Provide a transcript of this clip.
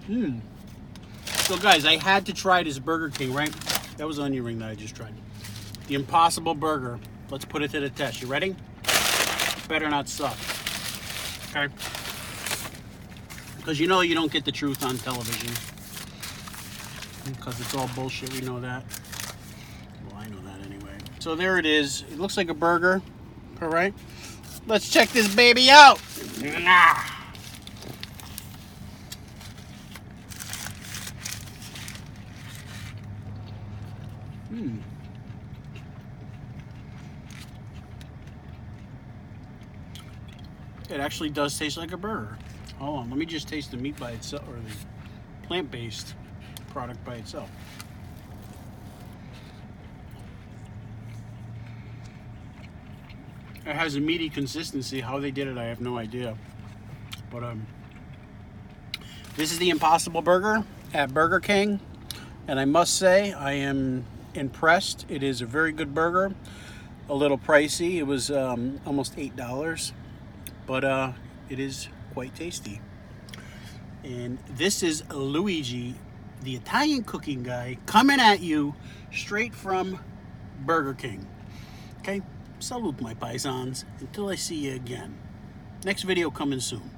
So guys, I had to try this Burger King, right? That was onion ring that I just tried. The Impossible Burger. Let's put it to the test. You ready? Better not suck. Okay? Because you know you don't get the truth on television. Because it's all bullshit, we know that. Well, I know that anyway. So there it is. It looks like a burger. All right? Let's check this baby out. It actually does taste like a burger. Hold on, let me just taste the meat by itself, or the plant-based product by itself. It has a meaty consistency. How they did it, I have no idea. But this is the Impossible Burger at Burger King, and I must say I am impressed. It is a very good burger. A little pricey. It was almost $8, but it is quite tasty. And this is Luigi, the Italian cooking guy, coming at you straight from Burger King. Okay, salute my paisans. Until I see you again. Next video coming soon.